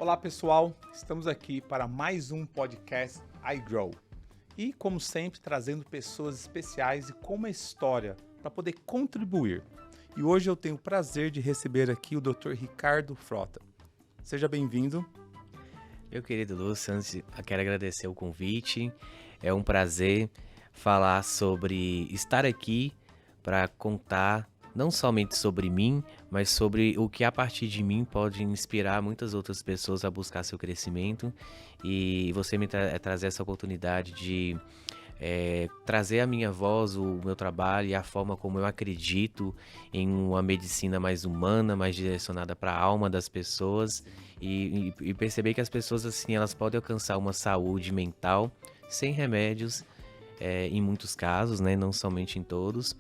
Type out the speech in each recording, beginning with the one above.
Olá pessoal, estamos aqui para mais um podcast iGrow e, como sempre, trazendo pessoas especiais e com uma história para poder contribuir. E hoje eu tenho o prazer de receber aqui o Dr. Ricardo Frota. Seja bem-vindo. Meu querido Lúcio, antes eu quero agradecer o convite. É um prazer falar sobre estar aqui para contar não somente sobre mim, mas sobre o que a partir de mim pode inspirar muitas outras pessoas a buscar seu crescimento. E você me trazer essa oportunidade de trazer a minha voz, o meu trabalho e a forma como eu acredito em uma medicina mais humana, mais direcionada para a alma das pessoas e perceber que as pessoas assim elas podem alcançar uma saúde mental sem remédios, em muitos casos, né, não somente em todos,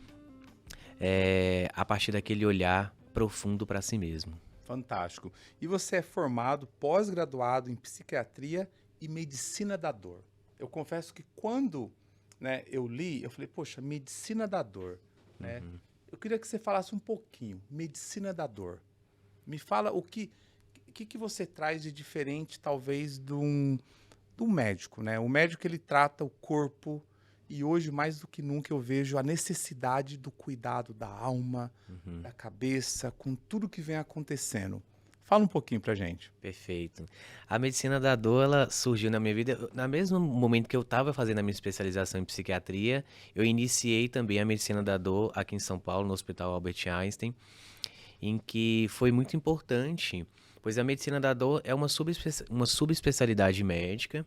a partir daquele olhar profundo para si mesmo. Fantástico. E você é formado, pós-graduado em psiquiatria e medicina da dor. Eu confesso que quando eu li, eu falei, poxa, medicina da dor, né? Eu queria que você falasse um pouquinho, medicina da dor. Me fala o que você traz de diferente, talvez, do médico, né? O médico, ele trata o corpo e hoje, mais do que nunca, eu vejo a necessidade do cuidado da alma, da cabeça, com tudo que vem acontecendo. Fala um pouquinho pra gente. Perfeito. A medicina da dor, ela surgiu na minha vida, no mesmo momento que eu estava fazendo a minha especialização em psiquiatria, eu iniciei também a medicina da dor aqui em São Paulo, no Hospital Albert Einstein, em que foi muito importante, pois a medicina da dor é uma subespecialidade médica,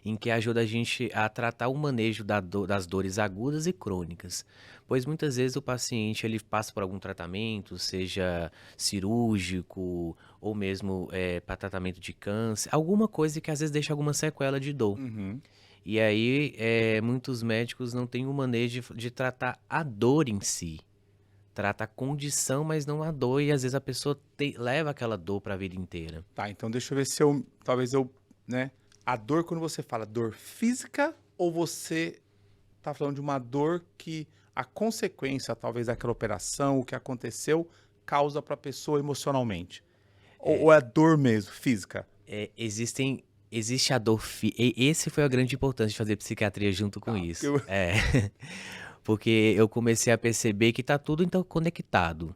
em que ajuda a gente a tratar o manejo das dores agudas e crônicas. Pois muitas vezes o paciente ele passa por algum tratamento, seja cirúrgico ou mesmo para tratamento de câncer, alguma coisa que às vezes deixa alguma sequela de dor. E aí muitos médicos não têm o manejo de tratar a dor em si. Trata a condição, mas não a dor, e às vezes a pessoa leva aquela dor para a vida inteira. Tá, então deixa eu ver se a dor, quando você fala dor física, ou você tá falando de uma dor que a consequência, talvez, daquela operação, o que aconteceu, causa para a pessoa emocionalmente? Ou é dor mesmo, física? Existe a dor esse foi a grande importância de fazer psiquiatria junto com isso. Porque eu comecei a perceber que tá tudo então conectado.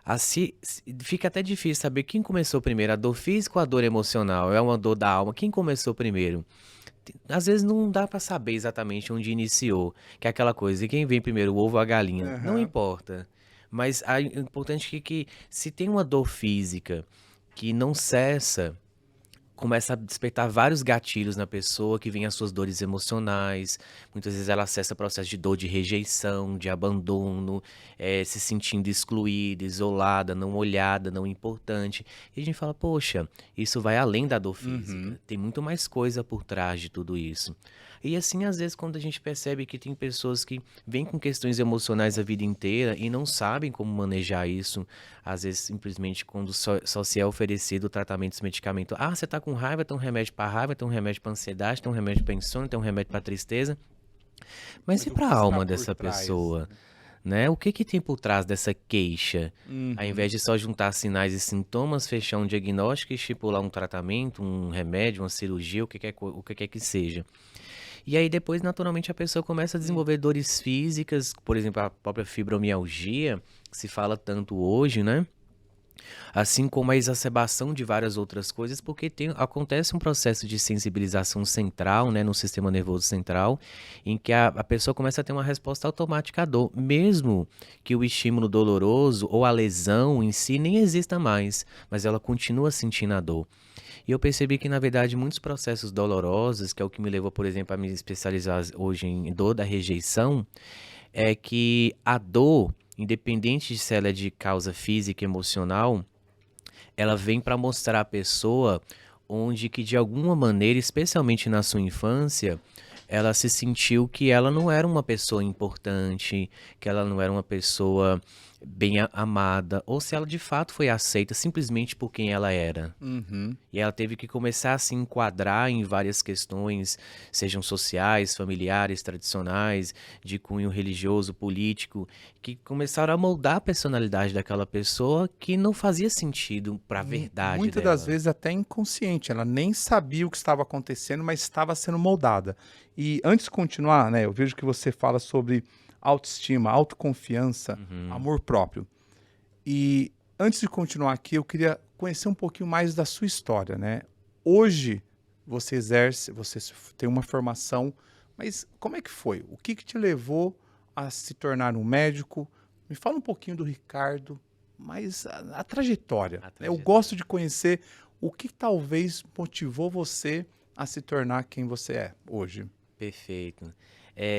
Assim, fica até difícil saber quem começou primeiro, a dor física ou a dor emocional, é uma dor da alma, quem começou primeiro? Às vezes não dá pra saber exatamente onde iniciou, que é aquela coisa, e quem vem primeiro, o ovo ou a galinha? Não importa, mas é importante que se tem uma dor física que não cessa, começa a despertar vários gatilhos na pessoa, que vem as suas dores emocionais. Muitas vezes ela acessa processo de dor de rejeição, de abandono, se sentindo excluída, isolada, não olhada, não importante. E a gente fala, poxa, isso vai além da dor física. Tem muito mais coisa por trás de tudo isso. E assim, às vezes, quando a gente percebe que tem pessoas que vêm com questões emocionais a vida inteira e não sabem como manejar isso, às vezes, simplesmente, quando só se é oferecido tratamentos, medicamentos. Ah, você tá com raiva, tem um remédio para raiva, tem um remédio para ansiedade, tem um remédio para insônia, tem um remédio para tristeza. Mas e para a alma dessa pessoa? Né? O que tem por trás dessa queixa? Ao invés de só juntar sinais e sintomas, fechar um diagnóstico e estipular um tratamento, um remédio, uma cirurgia, o que quer que seja. E aí depois, naturalmente, a pessoa começa a desenvolver dores físicas, por exemplo, a própria fibromialgia, que se fala tanto hoje, né? Assim como a exacerbação de várias outras coisas, porque acontece um processo de sensibilização central, né, no sistema nervoso central, em que a pessoa começa a ter uma resposta automática à dor, mesmo que o estímulo doloroso ou a lesão em si nem exista mais, mas ela continua sentindo a dor. E eu percebi que, na verdade, muitos processos dolorosos, que é o que me levou, por exemplo, a me especializar hoje em dor da rejeição, é que a dor, independente de se ela é de causa física e emocional, ela vem para mostrar à pessoa onde que, de alguma maneira, especialmente na sua infância, ela se sentiu que ela não era uma pessoa importante, que ela não era uma pessoa bem amada, ou se ela de fato foi aceita simplesmente por quem ela era. Uhum. E ela teve que começar a se enquadrar em várias questões, sejam sociais, familiares, tradicionais, de cunho religioso, político, que começaram a moldar a personalidade daquela pessoa que não fazia sentido para a verdade Muitas das dela. vezes até inconsciente, ela nem sabia o que estava acontecendo, mas estava sendo moldada. E antes de continuar, né, eu vejo que você fala sobre autoestima, autoconfiança, Uhum. amor próprio. E antes de continuar aqui, eu queria conhecer um pouquinho mais da sua história, né? Hoje você exerce, tem uma formação, mas como é que foi? O que que te levou a se tornar um médico? Me fala um pouquinho do Ricardo, mas a trajetória, A né? Eu gosto trajetória. de conhecer o que talvez motivou você a se tornar quem você é hoje. Perfeito.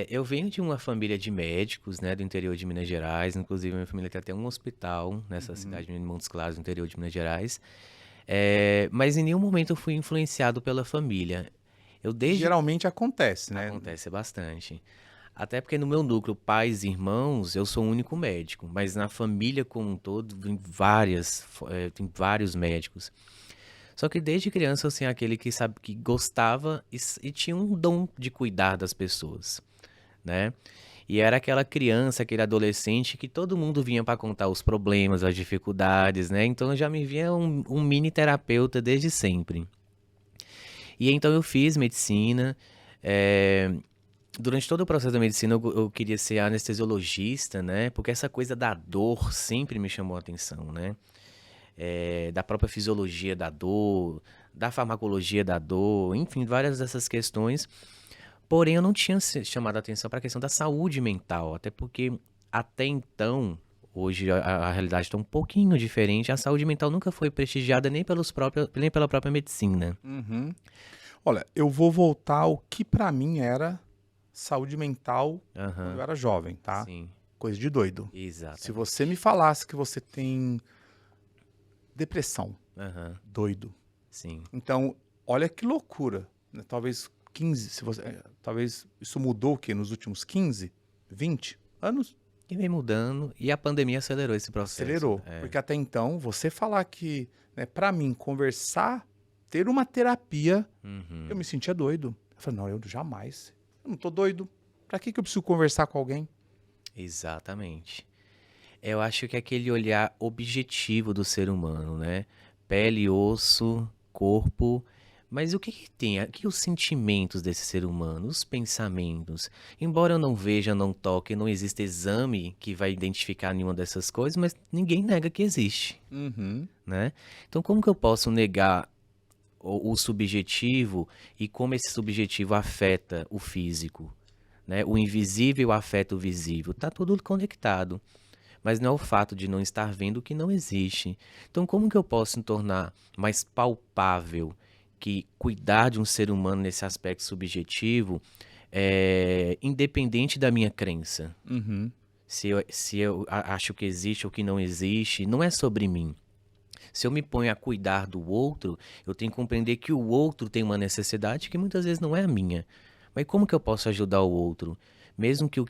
Eu venho de uma família de médicos, né, do interior de Minas Gerais. Inclusive, minha família tem até um hospital nessa Uhum. cidade de Montes Claros, no interior de Minas Gerais. Mas em nenhum momento eu fui influenciado pela família. Eu desde Geralmente acontece, né? Acontece bastante. Até porque no meu núcleo, pais e irmãos, eu sou o único médico, mas na família como um todo, tem vários médicos. Só que desde criança eu sou aquele que sabe que gostava e tinha um dom de cuidar das pessoas, né? E era aquela criança, aquele adolescente que todo mundo vinha para contar os problemas, as dificuldades, né? Então eu já me via um mini terapeuta desde sempre. E então eu fiz medicina. eh, Durante todo o processo da medicina, eu queria ser anestesiologista, né? Porque essa coisa da dor sempre me chamou a atenção, né? Da própria fisiologia da dor, da farmacologia da dor, enfim, várias dessas questões. Porém, eu não tinha chamado a atenção para a questão da saúde mental, até porque até então, hoje a realidade está um pouquinho diferente. A saúde mental nunca foi prestigiada nem pela própria medicina. Uhum. Olha, eu vou voltar ao que pra mim era saúde mental quando eu Aham, era jovem, tá? sim, Coisa de doido. Se você me exatamente. falasse que você tem depressão, Aham, doido. sim. Então, olha que loucura, né? Talvez 15, se você, talvez isso mudou o quê? Nos últimos 15, 20 anos? E vem mudando, e a pandemia acelerou esse processo. Acelerou. Porque até então, você falar que, né, para mim, conversar, ter uma terapia, eu Uhum, me sentia doido. Eu falei, não, eu jamais. Eu não tô doido. Pra que que eu preciso conversar com alguém? exatamente. Eu acho que é aquele olhar objetivo do ser humano, né? Pele, osso, corpo. Mas o que que tem? Aqui os sentimentos desse ser humano, os pensamentos. Embora eu não veja, não toque, não exista exame que vai identificar nenhuma dessas coisas, mas ninguém nega que existe, Uhum. né? Então como que eu posso negar o subjetivo e como esse subjetivo afeta o físico, né? O invisível afeta o visível. Tá tudo conectado. Mas não é o fato de não estar vendo que não existe. Então, como que eu posso tornar mais palpável que cuidar de um ser humano nesse aspecto subjetivo é independente da minha crença? Uhum. Se eu acho que existe ou que não existe, não é sobre mim. Se eu me ponho a cuidar do outro, eu tenho que compreender que o outro tem uma necessidade que muitas vezes não é a minha. Mas como que eu posso ajudar o outro? Mesmo que eu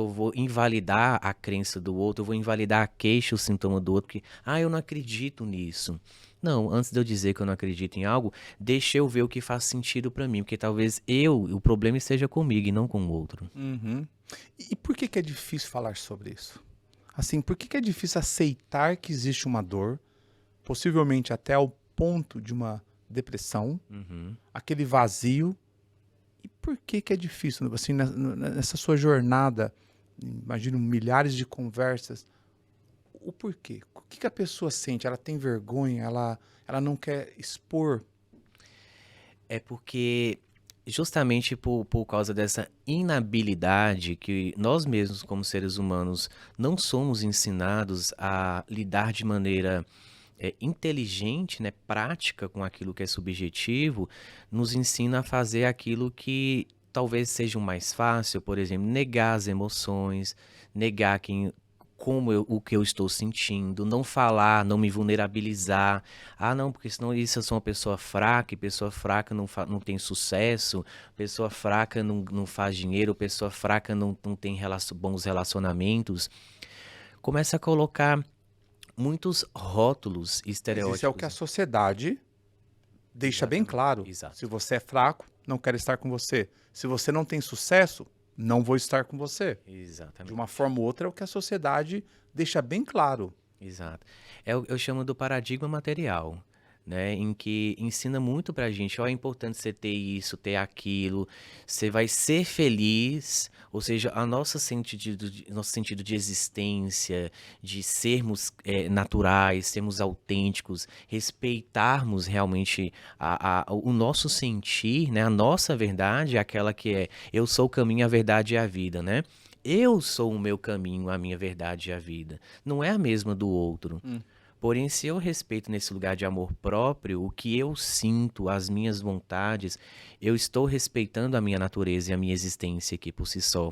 vou invalidar a crença do outro, eu vou invalidar a queixa, o sintoma do outro, que, eu não acredito nisso. Não, antes de eu dizer que eu não acredito em algo, deixa eu ver o que faz sentido pra mim, porque talvez o problema esteja comigo e não com o outro. Uhum. E por que que é difícil falar sobre isso? Assim, por que que é difícil aceitar que existe uma dor, possivelmente até ao ponto de uma depressão, Uhum. aquele vazio? E por que que é difícil, assim, nessa sua jornada, imagino milhares de conversas, o porquê? O que que a pessoa sente? Ela tem vergonha? Ela não quer expor? É porque, justamente por causa dessa inabilidade que nós mesmos, como seres humanos, não somos ensinados a lidar de maneira inteligente, né, prática com aquilo que é subjetivo, nos ensina a fazer aquilo que talvez seja o mais fácil, por exemplo, negar as emoções, negar o que eu estou sentindo, não falar, não me vulnerabilizar. Ah, não, porque senão isso eu sou uma pessoa fraca, e pessoa fraca não tem sucesso, pessoa fraca não faz dinheiro, pessoa fraca não tem bons relacionamentos. começa a colocar muitos rótulos e Mas estereótipos. isso é o que a sociedade deixa bem Exatamente. claro. Exato. Se você é fraco, não quero estar com você. Se você não tem sucesso, não vou estar com você. De Exatamente. uma forma ou outra, é o que a sociedade deixa bem claro. Exato. Eu chamo do paradigma material, né? Em que ensina muito pra gente, ó, é importante você ter isso, ter aquilo, você vai ser feliz, ou seja, nosso sentido de existência, de sermos naturais, sermos autênticos, respeitarmos realmente o nosso sentir, né? A nossa verdade, aquela que é eu sou o caminho, a verdade e a vida, né? Eu sou o meu caminho, a minha verdade e a vida. Não é a mesma do outro. Hum. Porém, se eu respeito nesse lugar de amor próprio, o que eu sinto, as minhas vontades, eu estou respeitando a minha natureza e a minha existência aqui por si só.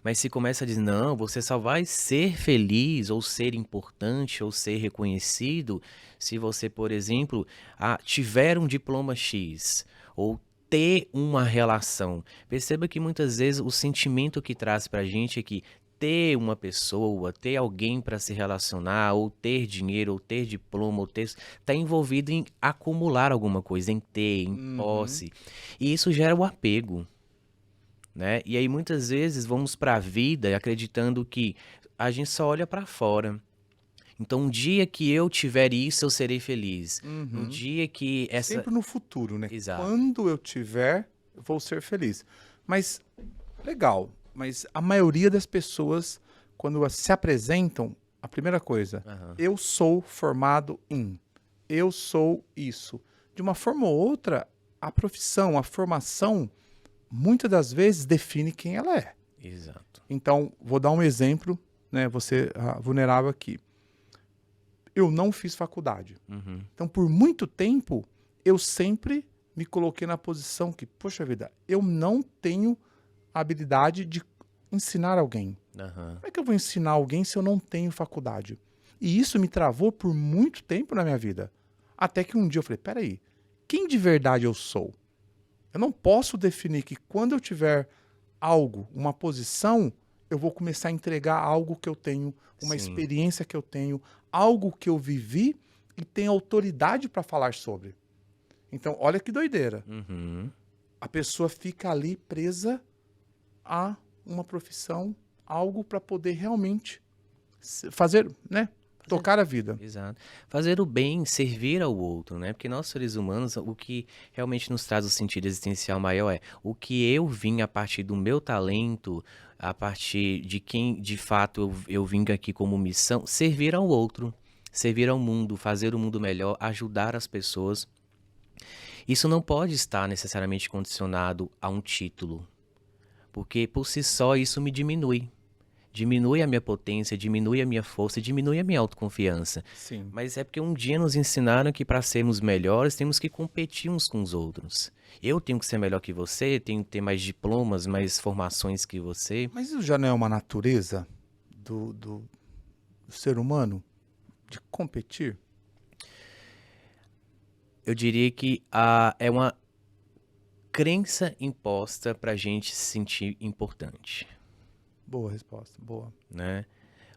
Mas se começa a dizer, não, você só vai ser feliz, ou ser importante, ou ser reconhecido, se você, por exemplo, tiver um diploma X, ou ter uma relação. Perceba que muitas vezes o sentimento que traz pra gente é que ter uma pessoa, ter alguém para se relacionar, ou ter dinheiro, ou ter diploma, ou ter, está envolvido em acumular alguma coisa, em ter, em Uhum. posse. E isso gera o apego, né? E aí muitas vezes vamos para a vida acreditando que a gente só olha para fora. Então, um dia que eu tiver isso, eu serei feliz. No Uhum. dia que essa... Sempre no futuro, né? Exato. Quando eu tiver, eu vou ser feliz. Mas, legal. Mas a maioria das pessoas, quando elas se apresentam, a primeira coisa, Aham. eu sou formado em, eu sou isso. De uma forma ou outra, a profissão, a formação, muitas das vezes define quem ela é. Exato. Então, vou dar um exemplo, né? Você vulnerável aqui. Eu não fiz faculdade. Uhum. Então, por muito tempo, eu sempre me coloquei na posição que, poxa vida, eu não tenho a habilidade de ensinar alguém. Aham. Como é que eu vou ensinar alguém se eu não tenho faculdade? E isso me travou por muito tempo na minha vida. Até que um dia eu falei, peraí, quem de verdade eu sou? Eu não posso definir que quando eu tiver algo, uma posição, eu vou começar a entregar algo que eu tenho, uma Sim. experiência que eu tenho, algo que eu vivi e tenho autoridade para falar sobre. Então, olha que doideira. Uhum. A pessoa fica ali presa a uma profissão, algo para poder realmente fazer, né? Tocar a vida. Exato. Fazer o bem, servir ao outro, né? Porque nós, seres humanos, o que realmente nos traz o sentido existencial maior é o que eu vim a partir do meu talento, a partir de quem de fato eu vim aqui como missão, servir ao outro, servir ao mundo, fazer o mundo melhor, ajudar as pessoas. Isso não pode estar necessariamente condicionado a um título, porque por si só isso me diminui. Diminui a minha potência, diminui a minha força, diminui a minha autoconfiança. Sim. Mas é porque um dia nos ensinaram que para sermos melhores temos que competir uns com os outros. Eu tenho que ser melhor que você, tenho que ter mais diplomas, mais formações que você. Mas isso já não é uma natureza do ser humano de competir? Eu diria que é uma crença imposta para a gente se sentir importante, Boa resposta, boa. né?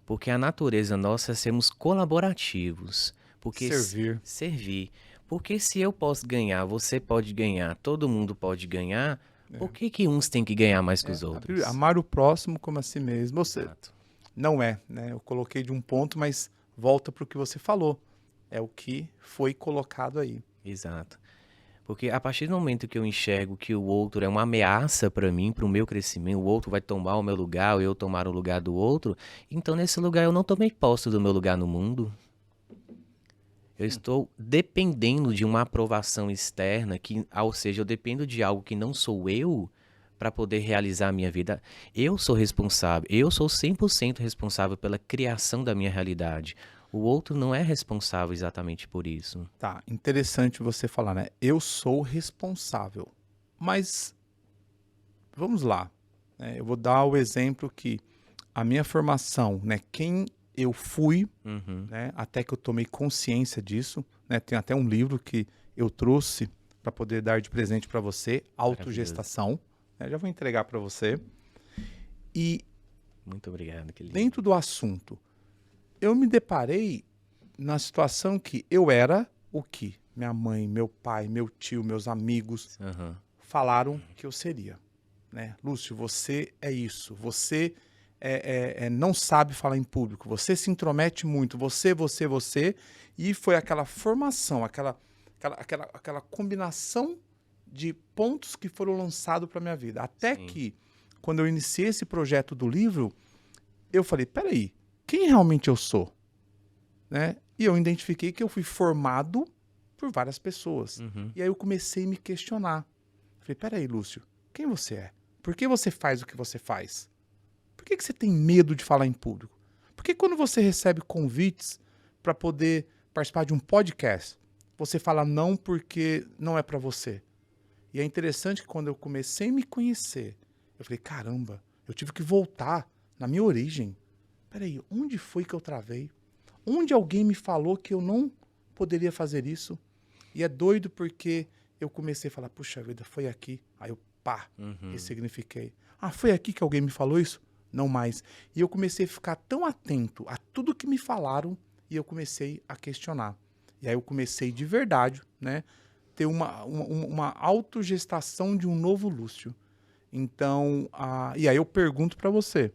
Porque a natureza nossa é sermos colaborativos. Porque Servir. servir. Porque se eu posso ganhar, você pode ganhar, todo mundo pode ganhar, por que uns têm que ganhar mais que os outros? Amar o próximo como a si mesmo. Você Exato. não é, né? Eu coloquei de um ponto, mas volta para o que você falou. É o que foi colocado aí. Exato. Porque a partir do momento que eu enxergo que o outro é uma ameaça para mim, para o meu crescimento, o outro vai tomar o meu lugar, ou eu tomar o lugar do outro, então nesse lugar eu não tomei posse do meu lugar no mundo. Eu estou dependendo de uma aprovação externa, ou seja, eu dependo de algo que não sou eu para poder realizar a minha vida. Eu sou responsável, eu sou 100% responsável pela criação da minha realidade. O outro não é responsável exatamente por isso. Tá, interessante você falar, né? Eu sou responsável. Mas vamos lá, né? Eu vou dar o exemplo que a minha formação, né? Quem eu fui, Uhum. né? Até que eu tomei consciência disso, né? Tem até um livro que eu trouxe para poder dar de presente para você, Autogestação. Né? Já vou entregar para você. E Muito obrigado, que lindo. dentro do assunto, eu me deparei na situação que eu era o que minha mãe, meu pai, meu tio, meus amigos Aham. falaram que eu seria, né? Lúcio, você é isso, você não sabe falar em público, você se intromete muito, você, e foi aquela formação, aquela combinação de pontos que foram lançados para minha vida. Até Sim. que, quando eu iniciei esse projeto do livro, eu falei, peraí, quem realmente eu sou? Né? E eu identifiquei que eu fui formado por várias pessoas. Uhum. E aí eu comecei a me questionar. Falei, peraí, Lúcio, quem você é? Por que você faz o que você faz? Por que você tem medo de falar em público? Por que quando você recebe convites para poder participar de um podcast, você fala não porque não é para você? E é interessante que quando eu comecei a me conhecer, eu falei, caramba, eu tive que voltar na minha origem. Peraí, onde foi que eu travei? Onde alguém me falou que eu não poderia fazer isso? E é doido porque eu comecei a falar, puxa vida, foi aqui. Aí eu, pá, ressignifiquei. Ah, foi aqui que alguém me falou isso? Não mais. E eu comecei a ficar tão atento a tudo que me falaram e eu comecei a questionar. E aí eu comecei de verdade, né, ter uma autogestação de um novo Lúcio. Então, e aí eu pergunto para você,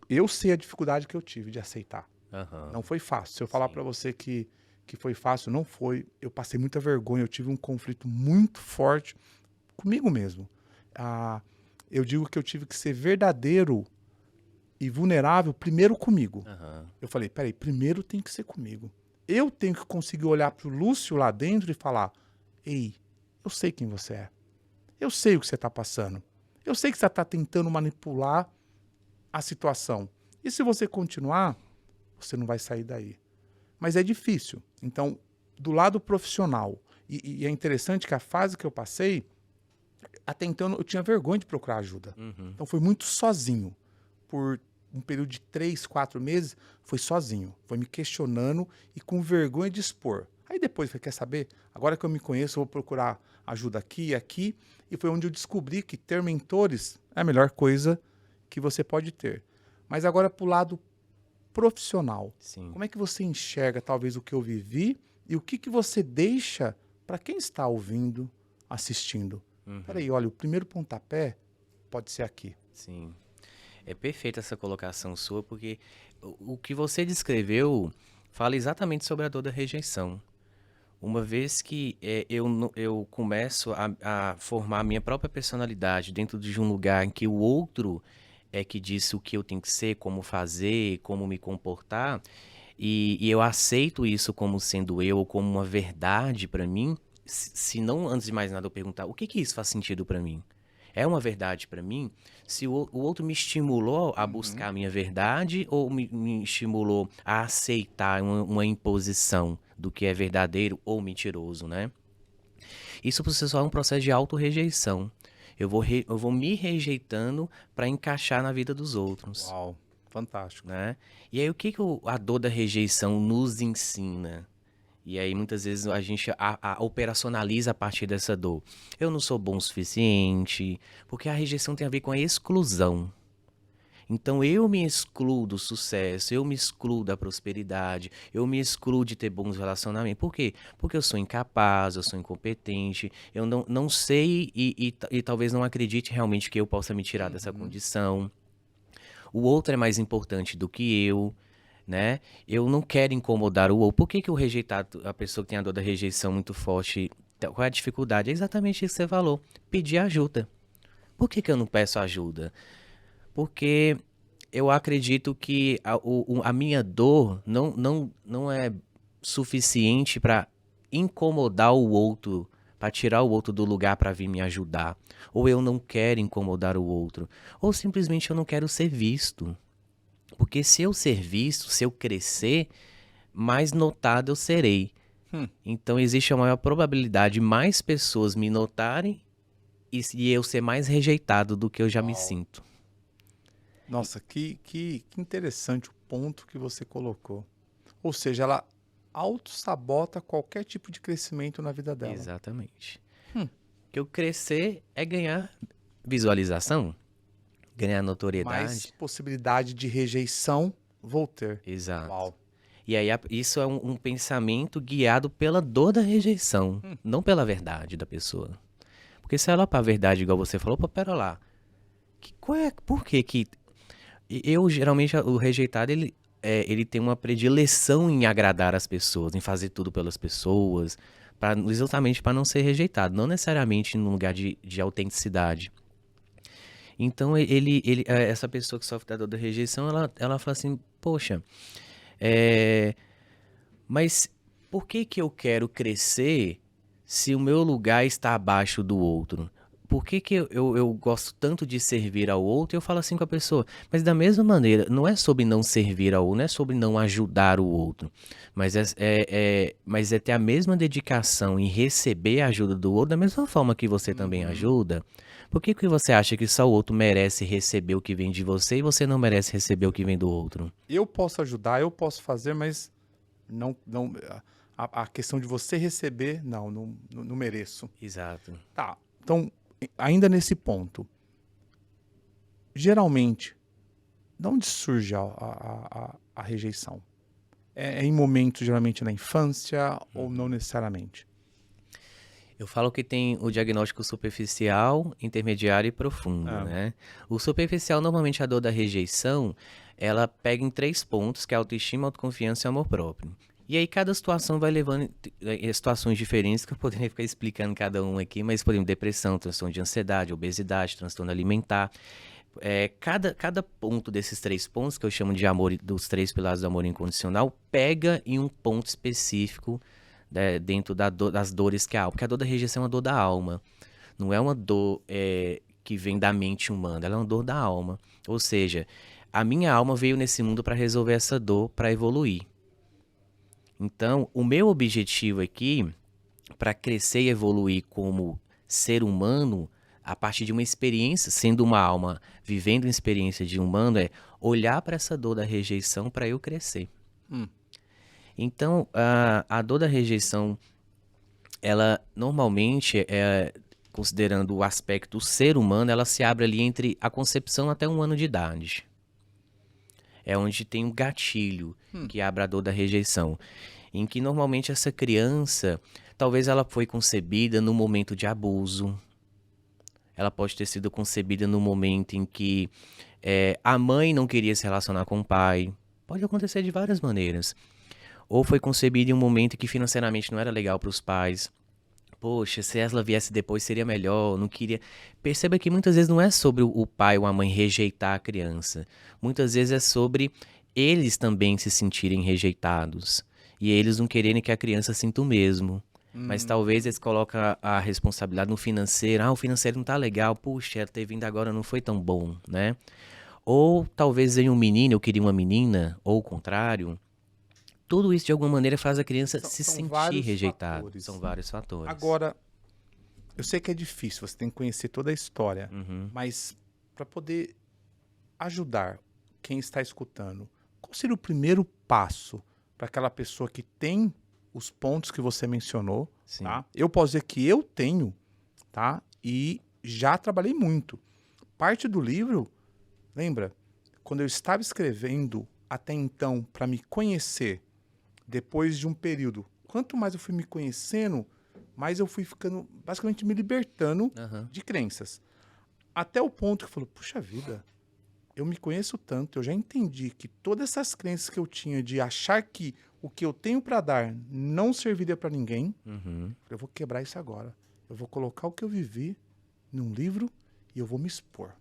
eu sei a dificuldade que eu tive de aceitar. Aham. Não foi fácil. Se eu falar Sim. para você que foi fácil, não foi. Eu passei muita vergonha, eu tive um conflito muito forte comigo mesmo. Eu digo que eu tive que ser verdadeiro e vulnerável primeiro comigo. Aham. Eu falei, peraí, primeiro tem que ser comigo. Eu tenho que conseguir olhar pro Lúcio lá dentro e falar, ei, eu sei quem você é. Eu sei o que você está passando. Eu sei que você está tentando manipular a situação. E se você continuar, você não vai sair daí. Mas é difícil. Então, do lado profissional, e é interessante que a fase que eu passei, até então eu tinha vergonha de procurar ajuda. Uhum. Então foi muito sozinho. Por um período de 3, 4 meses, foi sozinho. Foi me questionando e com vergonha de expor. Aí depois, quer saber? Agora que eu me conheço, eu vou procurar ajuda aqui e aqui. E foi onde eu descobri que ter mentores é a melhor coisa que você pode ter. Mas agora pro lado profissional. Sim. Como é que você enxerga talvez o que eu vivi e o que você deixa para quem está ouvindo, assistindo? Peraí, olha, o primeiro pontapé pode ser aqui. Sim. É perfeita essa colocação sua, porque o que você descreveu fala exatamente sobre a dor da rejeição. Uma vez que eu começo a formar a minha própria personalidade dentro de um lugar em que o outro é que diz o que eu tenho que ser, como fazer, como me comportar, e eu aceito isso como sendo eu, ou como uma verdade para mim, se não, antes de mais nada, eu perguntar, o que isso faz sentido para mim? É uma verdade para mim? Se o outro me estimulou a buscar a minha verdade ou me estimulou a aceitar uma imposição do que é verdadeiro ou mentiroso, né? Isso por si só é um processo de autorrejeição. Eu vou me rejeitando para encaixar na vida dos outros, Uau, fantástico. né? E aí o que a dor da rejeição nos ensina? E aí muitas vezes a gente operacionaliza a partir dessa dor. Eu não sou bom o suficiente, porque a rejeição tem a ver com a exclusão. Então eu me excluo do sucesso, eu me excluo da prosperidade, eu me excluo de ter bons relacionamentos. Por quê? Porque eu sou incapaz, eu sou incompetente, eu não sei e talvez não acredite realmente que eu possa me tirar dessa condição. O outro é mais importante do que eu, né? Eu não quero incomodar o outro. Por que o rejeitado, a pessoa que tem a dor da rejeição muito forte, qual é a dificuldade? É exatamente isso que você falou, pedir ajuda. Por que eu não peço ajuda? Porque eu acredito que a minha dor não é suficiente para incomodar o outro, para tirar o outro do lugar para vir me ajudar. Ou eu não quero incomodar o outro. Ou simplesmente eu não quero ser visto. Porque se eu ser visto, se eu crescer, mais notado eu serei. Então existe a maior probabilidade de mais pessoas me notarem e eu ser mais rejeitado do que eu já me sinto. Nossa, que interessante o ponto que você colocou. Ou seja, ela autossabota qualquer tipo de crescimento na vida dela. Exatamente. Que eu crescer é ganhar visualização, ganhar mais notoriedade. possibilidade de rejeição vou ter. Exato. Uau. E aí isso é um pensamento guiado pela dor da rejeição, não pela verdade da pessoa. Porque se ela para a verdade, igual você falou, pô, pera lá. Por que que... Eu, geralmente, o rejeitado, ele tem uma predileção em agradar as pessoas, em fazer tudo pelas pessoas, exatamente para não ser rejeitado, não necessariamente num lugar de autenticidade. Então, essa pessoa que sofre da dor da rejeição, ela fala assim, poxa, mas por que que eu quero crescer se o meu lugar está abaixo do outro? Por que que eu gosto tanto de servir ao outro? E eu falo assim com a pessoa, mas da mesma maneira, não é sobre não servir ao outro, não é sobre não ajudar o outro, mas é ter a mesma dedicação em receber a ajuda do outro, da mesma forma que você também ajuda. Por que que você acha que só o outro merece receber o que vem de você e você não merece receber o que vem do outro? Eu posso ajudar, eu posso fazer, mas não, a questão de você receber, não mereço. Exato. Tá, então, ainda nesse ponto, geralmente, de onde surge a rejeição? É em momentos, geralmente, na infância ou não necessariamente? Eu falo que tem o diagnóstico superficial, intermediário e profundo, Ah. né? O superficial, normalmente, a dor da rejeição, ela pega em 3 pontos, que é autoestima, autoconfiança e amor próprio. E aí cada situação vai levando situações diferentes, que eu poderia ficar explicando cada um aqui, mas, por exemplo, depressão, transtorno de ansiedade, obesidade, transtorno alimentar. Cada ponto desses 3 pontos, que eu chamo de amor, dos 3 pilares do amor incondicional, pega em um ponto específico, né, dentro das dores que a alma. Porque a dor da rejeição é uma dor da alma. Não é uma dor que vem da mente humana, ela é uma dor da alma. Ou seja, a minha alma veio nesse mundo para resolver essa dor, para evoluir. Então, o meu objetivo aqui, para crescer e evoluir como ser humano, a partir de uma experiência, sendo uma alma, vivendo uma experiência de humano, é olhar para essa dor da rejeição para eu crescer. Então, a dor da rejeição, ela normalmente, considerando o aspecto ser humano, ela se abre ali entre a concepção até 1 ano de idade. É onde tem um gatilho que abre a dor da rejeição. Em que normalmente essa criança, talvez ela foi concebida no momento de abuso. Ela pode ter sido concebida no momento em que a mãe não queria se relacionar com o pai. Pode acontecer de várias maneiras. Ou foi concebida em um momento que financeiramente não era legal para os pais. Poxa, se ela viesse depois seria melhor, não queria... Perceba que muitas vezes não é sobre o pai ou a mãe rejeitar a criança. Muitas vezes é sobre eles também se sentirem rejeitados. E eles não quererem que a criança sinta o mesmo. Mas talvez eles colocam a responsabilidade no financeiro. O financeiro não tá legal. Puxa, ter vindo agora não foi tão bom, né? Ou talvez venha um menino, eu queria uma menina, ou o contrário. Tudo isso, de alguma maneira, faz a criança se sentir rejeitada. São vários fatores. Agora, eu sei que é difícil, você tem que conhecer toda a história, mas para poder ajudar quem está escutando, qual seria o primeiro passo para aquela pessoa que tem os pontos que você mencionou, tá? Eu posso dizer que eu tenho, tá? E já trabalhei muito. Parte do livro, lembra, quando eu estava escrevendo até então para me conhecer, depois de um período, quanto mais eu fui me conhecendo, mais eu fui ficando, basicamente me libertando de crenças. Até o ponto que eu falo, puxa vida, eu me conheço tanto, eu já entendi que todas essas crenças que eu tinha de achar que o que eu tenho para dar não serviria para ninguém, eu vou quebrar isso agora. Eu vou colocar o que eu vivi num livro e eu vou me expor.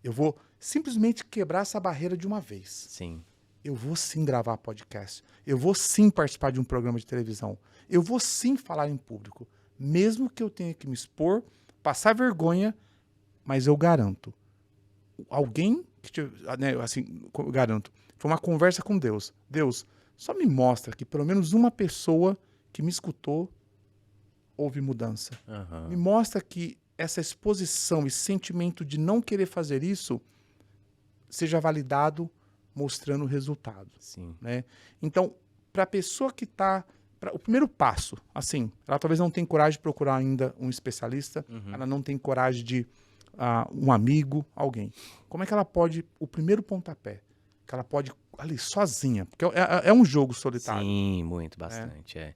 Eu vou simplesmente quebrar essa barreira de uma vez. Sim. Eu vou sim gravar podcast. Eu vou sim participar de um programa de televisão. Eu vou sim falar em público. Mesmo que eu tenha que me expor, passar vergonha, mas eu garanto. Alguém, né, assim, eu garanto, foi uma conversa com Deus. Deus, só me mostra que pelo menos uma pessoa que me escutou houve mudança. Me mostra que essa exposição, esse sentimento de não querer fazer isso, seja validado mostrando o resultado. Sim. Né? Então, para a pessoa que está... O primeiro passo, assim, ela talvez não tenha coragem de procurar ainda um especialista, ela não tem coragem de um amigo, alguém. Como é que ela pode, o primeiro pontapé, que ela pode ali sozinha, porque é um jogo solitário. Sim, muito, bastante,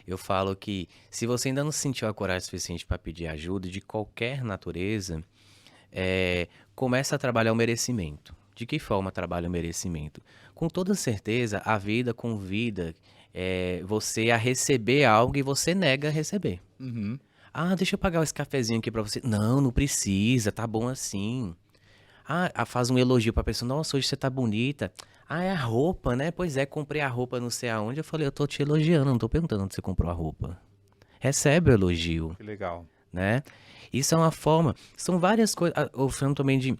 Eu falo que se você ainda não sentiu a coragem suficiente para pedir ajuda de qualquer natureza, começa a trabalhar o merecimento. De que forma trabalha o merecimento? Com toda certeza, a vida convida você a receber algo e você nega a receber. Uhum. Ah, deixa eu pagar esse cafezinho aqui pra você. Não, não precisa, tá bom assim. Faz um elogio pra pessoa. Nossa, hoje você tá bonita. Ah, é a roupa, né? Pois é, comprei a roupa não sei aonde. Eu falei, eu tô te elogiando, não tô perguntando onde você comprou a roupa. Recebe o elogio, Que legal. né? Isso é uma forma. São várias coisas. O Fernando também de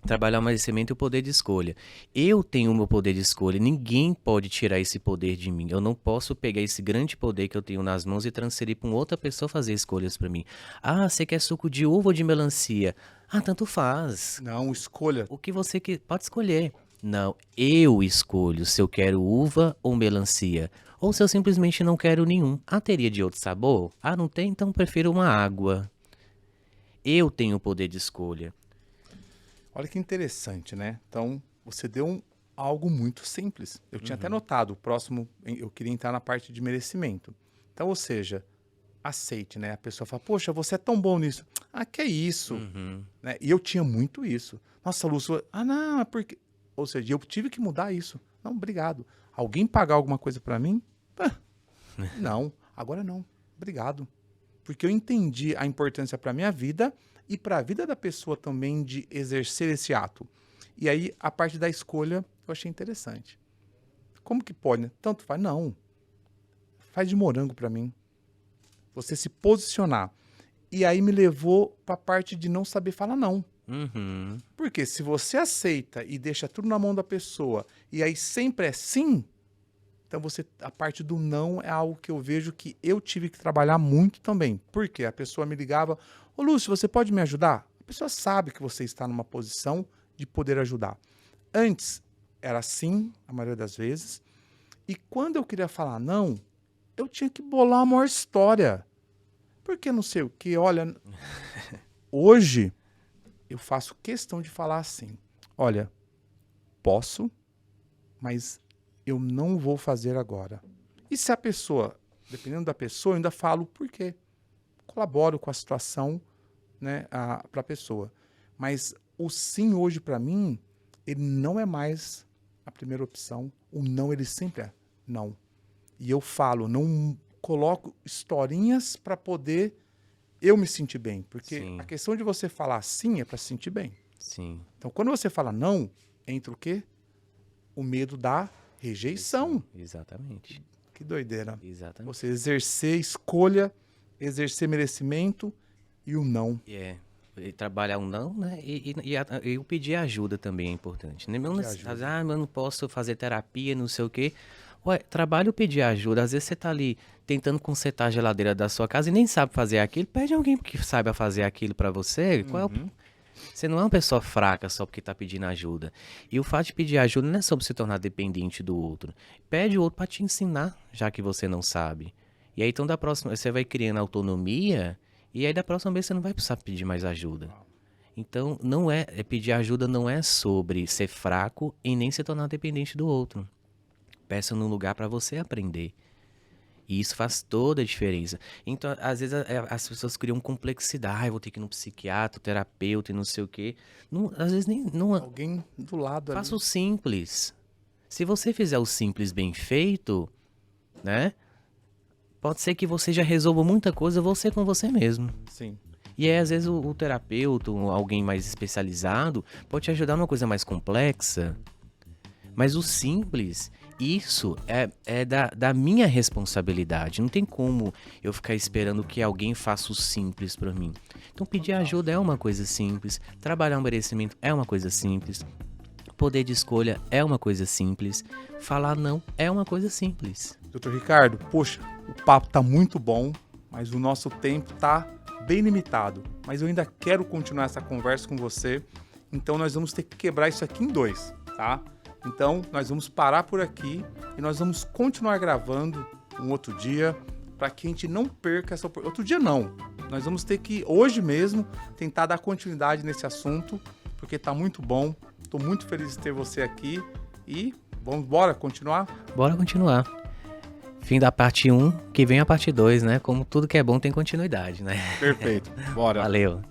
trabalhar o merecimento e o poder de escolha. Eu tenho o meu poder de escolha. Ninguém pode tirar esse poder de mim. Eu não posso pegar esse grande poder que eu tenho nas mãos e transferir para uma outra pessoa fazer escolhas para mim. Ah, você quer suco de uva ou de melancia? Ah, tanto faz. Não, escolha. O que você pode escolher. Não, eu escolho se eu quero uva ou melancia. Ou se eu simplesmente não quero nenhum. Ah, teria de outro sabor? Ah, não tem? Então prefiro uma água. Eu tenho o poder de escolha. Olha que interessante, né? Então, você deu algo muito simples. Eu tinha até notado, o próximo, eu queria entrar na parte de merecimento. Então, ou seja, aceite, né? A pessoa fala, poxa, você é tão bom nisso. Ah, que é isso? Né? E eu tinha muito isso. Nossa, Lúcio, não, é porque... Ou seja, eu tive que mudar isso. Não, obrigado. Alguém pagar alguma coisa pra mim? Não, agora não. Obrigado. Porque eu entendi a importância pra minha vida e para a vida da pessoa também de exercer esse ato. E aí, a parte da escolha, eu achei interessante. Como que pode, né? Tanto faz? Não. Faz de morango para mim. Você se posicionar. E aí me levou para a parte de não saber falar não. Porque se você aceita e deixa tudo na mão da pessoa, e aí sempre é sim, então a parte do não é algo que eu vejo que eu tive que trabalhar muito também. Porque a pessoa me ligava, ô Lúcio, você pode me ajudar? A pessoa sabe que você está numa posição de poder ajudar. Antes, era sim, a maioria das vezes. E quando eu queria falar não, eu tinha que bolar uma maior história. Porque não sei o que, olha... Hoje, eu faço questão de falar assim. Olha, posso, mas eu não vou fazer agora. E se a pessoa, dependendo da pessoa, eu ainda falo por quê. Colaboro com a situação, né, para a pessoa. Mas o sim hoje, para mim, ele não é mais a primeira opção. O não, ele sempre é não. E eu falo, não coloco historinhas para poder eu me sentir bem. Porque Sim. a questão de você falar sim é para se sentir bem. Sim. Então, quando você fala não, entra o quê? O medo da rejeição. Exatamente. Que doideira. Exatamente. Você exercer escolha, exercer merecimento e o não. E trabalhar o não, né? E o pedir ajuda também é importante. Né? Mesmo mas eu não posso fazer terapia, não sei o quê. Ué, trabalha o pedir ajuda. Às vezes você tá ali tentando consertar a geladeira da sua casa e nem sabe fazer aquilo. Pede alguém que saiba fazer aquilo pra você. Você não é uma pessoa fraca só porque tá pedindo ajuda. E o fato de pedir ajuda não é sobre se tornar dependente do outro. Pede o outro pra te ensinar, já que você não sabe. E aí, então, da próxima, você vai criando autonomia e aí da próxima vez você não vai precisar pedir mais ajuda. Então, pedir ajuda não é sobre ser fraco e nem se tornar dependente do outro. Peça num lugar para você aprender. E isso faz toda a diferença. Então, às vezes, as pessoas criam complexidade. Eu vou ter que ir no psiquiatra, terapeuta e não sei o quê. Não, às vezes, não. Alguém do lado Faça ali. o simples. Se você fizer o simples bem feito, né? Pode ser que você já resolva muita coisa você com você mesmo. Sim. E aí, às vezes, o terapeuta, alguém mais especializado, pode te ajudar numa coisa mais complexa. Mas o simples, isso é da minha responsabilidade. Não tem como eu ficar esperando que alguém faça o simples pra mim. Então, pedir ajuda é uma coisa simples. Trabalhar um merecimento é uma coisa simples. Poder de escolha é uma coisa simples. Falar não é uma coisa simples. Doutor Ricardo, poxa, o papo tá muito bom, mas o nosso tempo tá bem limitado. Mas eu ainda quero continuar essa conversa com você, então nós vamos ter que quebrar isso aqui em 2, tá? Então, nós vamos parar por aqui e nós vamos continuar gravando um outro dia para que a gente não perca essa oportunidade. Outro dia não, Nós vamos ter que, hoje mesmo, tentar dar continuidade nesse assunto, porque está muito bom. Estou muito feliz de ter você aqui e bora continuar? Bora continuar. Fim da parte 1, que vem a parte 2, né? Como tudo que é bom tem continuidade, né? Perfeito, bora. Valeu.